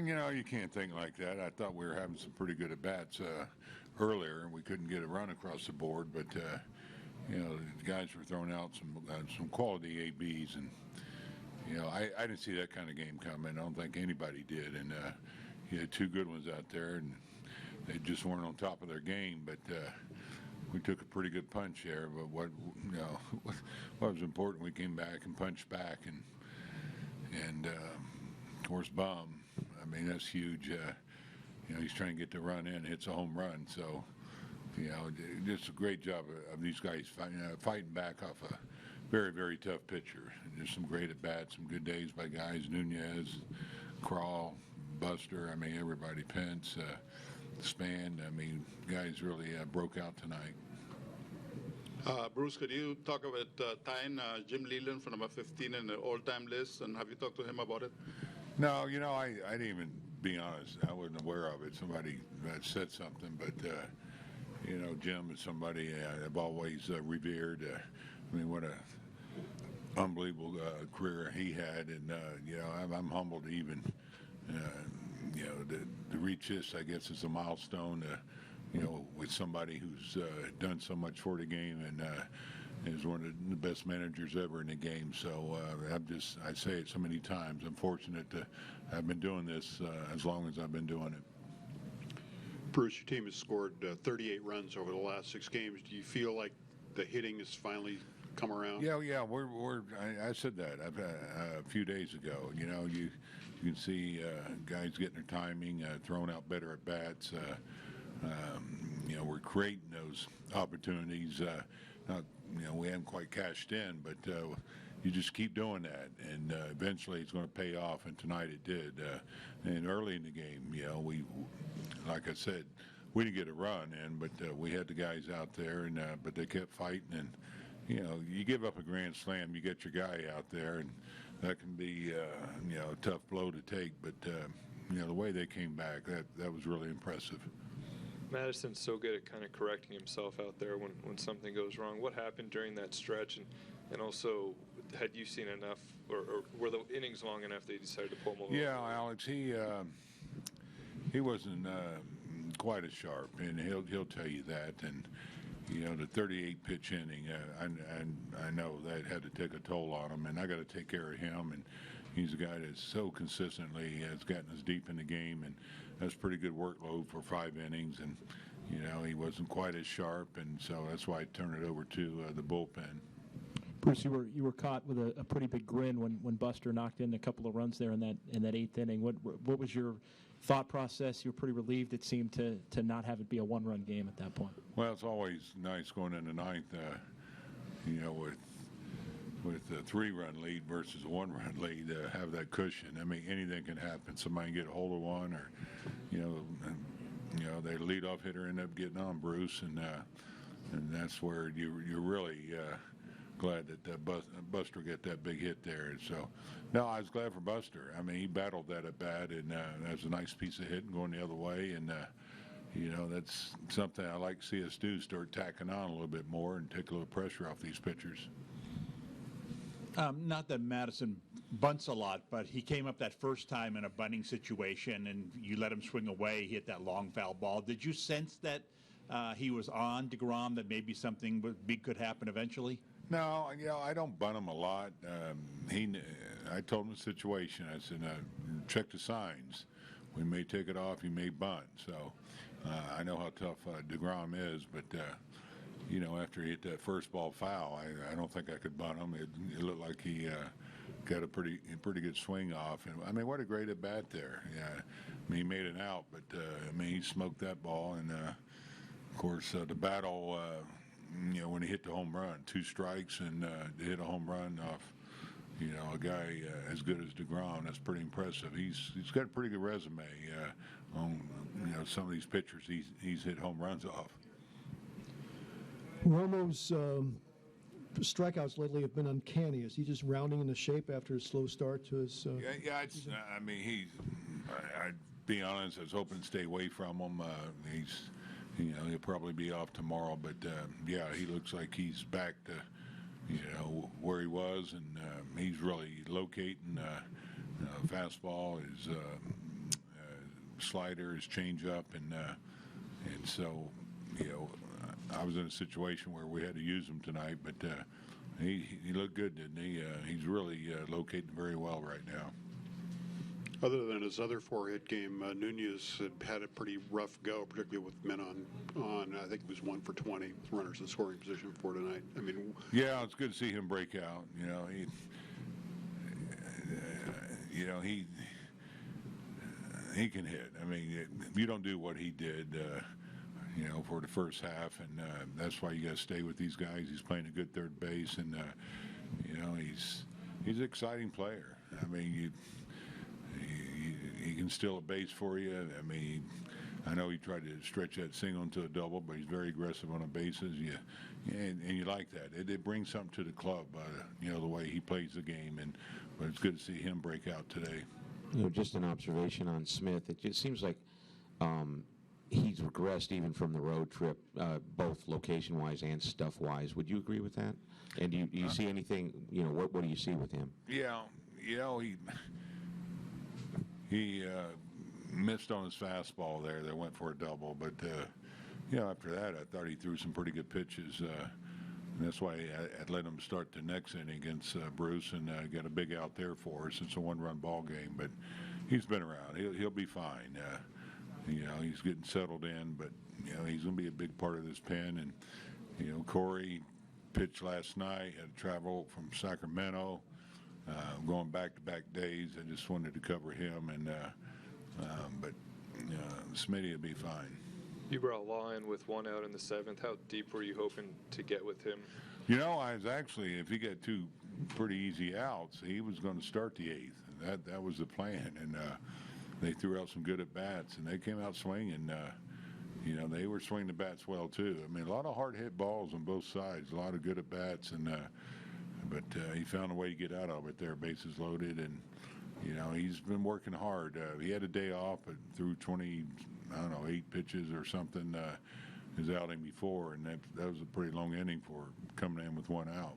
You can't think like that. I thought we were having some pretty good at-bats earlier, and we couldn't get a run across the board. But, the guys were throwing out some quality ABs. And, I didn't see that kind of game coming. I don't think anybody did. And you had two good ones out there, and they just weren't on top of their game. But we took a pretty good punch there. But what was important, we came back and punched back. And of course, Bum, that's huge. He's trying to get the run in, hits a home run. So, just a great job of these guys fighting back off a very, very tough pitcher. There's some great at-bats, some good days by guys, Nunez, Crawl, Buster, everybody, Pence, Span. Guys really broke out tonight. Bruce, could you talk about tying Jim Leyland for number 15 in the all-time list, and have you talked to him about it? No, I didn't even, be honest, I wasn't aware of it. Somebody said something, but, Jim is somebody I've always revered. What a unbelievable career he had, and, I'm humbled to even, to reach this, I guess, is a milestone, with somebody who's done so much for the game and is one of the best managers ever in the game. So I say it so many times, I'm fortunate to have been doing this as long as I've been doing it. Bruce, your team has scored 38 runs over the last 6 games. Do you feel like the hitting has finally come around? Yeah. I said that a few days ago. You can see guys getting their timing, throwing out better at bats. We're creating those opportunities. We haven't quite cashed in, but you just keep doing that, and eventually it's going to pay off. And tonight it did. And early in the game, we, like I said, we didn't get a run in, but we had the guys out there, and but they kept fighting. And you give up a grand slam, you get your guy out there, and that can be a tough blow to take. But the way they came back, that was really impressive. Madison's so good at kind of correcting himself out there when something goes wrong. What happened during that stretch, and also had you seen enough, or were the innings long enough that you decided to pull him over? Yeah, Alex, he wasn't quite as sharp, and he'll tell you that. And the 38 pitch inning, I know that had to take a toll on him, and I got to take care of him. And he's a guy that so consistently has gotten us deep in the game, and that's pretty good workload for 5 innings. And he wasn't quite as sharp, and so that's why I turned it over to the bullpen. Bruce, you were caught with a pretty big grin when Buster knocked in a couple of runs there in that 8th inning. What was your thought process? You were pretty relieved, it seemed, to not have it be a 1-run game at that point. Well, it's always nice going in the 9th, with a 3-run lead versus a 1-run lead, have that cushion. Anything can happen. Somebody can get a hold of one, or their leadoff hitter end up getting on Bruce, and that's where you're really glad that Buster got that big hit there. So, no, I was glad for Buster. He battled that at bat, and that was a nice piece of hitting going the other way. And that's something I like to see us do, start tacking on a little bit more and take a little pressure off these pitchers. Not that Madison bunts a lot, but he came up that first time in a bunting situation, and you let him swing away. He hit that long foul ball. Did you sense that he was on DeGrom, that maybe something big could happen eventually? No, I don't bunt him a lot. I told him the situation. I said, check the signs. We may take it off. He may bunt. So I know how tough DeGrom is, but after he hit that first ball foul, I don't think I could bunt him. It looked like he got a pretty good swing off. And what a great at bat there. Yeah, he made an out, but he smoked that ball. And of course, the battle. When he hit the home run, 2 strikes, and to hit a home run off, a guy as good as DeGrom, that's pretty impressive. He's got a pretty good resume on, some of these pitchers he's hit home runs off. Romo's strikeouts lately have been uncanny. Is he just rounding into shape after a slow start to his? I'd be honest. I was hoping to stay away from him. He'll probably be off tomorrow, but he looks like he's back to where he was, and he's really locating. Fastball is slider, his changeup, and so, I was in a situation where we had to use him tonight, but he looked good, didn't he? He's really locating very well right now. Other than his other 4-hit game, Nunez had a pretty rough go, particularly with men on. I think it was 1 for 20 with runners in scoring position for tonight. I mean, yeah, it's good to see him break out. He can hit. I mean, you don't do what he did, for the first half, and that's why you got to stay with these guys. He's playing a good third base, and he's an exciting player. I mean, he can steal a base for you. I mean, I know he tried to stretch that single into a double, but he's very aggressive on the bases. And you like that. It brings something to the club, the way he plays the game. But it's good to see him break out today. Just an observation on Smith. It just seems like he's regressed even from the road trip, both location-wise and stuff-wise. Would you agree with that? And do you see anything? What do you see with him? Yeah, he missed on his fastball there. They went for a double, but after that, I thought he threw some pretty good pitches. And that's why I let him start the next inning against Bruce, and got a big out there for us. It's a one-run ball game, but he's been around. He'll be fine. He's getting settled in, but he's going to be a big part of this pen. And Corey pitched last night. Had to travel from Sacramento, going back-to-back days. I just wanted to cover him, and but Smitty will be fine. You brought Law in with 1 out in the 7th. How deep were you hoping to get with him? I was actually, if he got 2 pretty easy outs, he was going to start the 8th. That was the plan, and they threw out some good at-bats, and they came out swinging. They were swinging the bats well, too. I mean, a lot of hard-hit balls on both sides, a lot of good at-bats, and but he found a way to get out of it there, bases loaded, and, he's been working hard. He had a day off, but threw 8 pitches or something his outing before, and that was a pretty long inning for coming in with 1 out.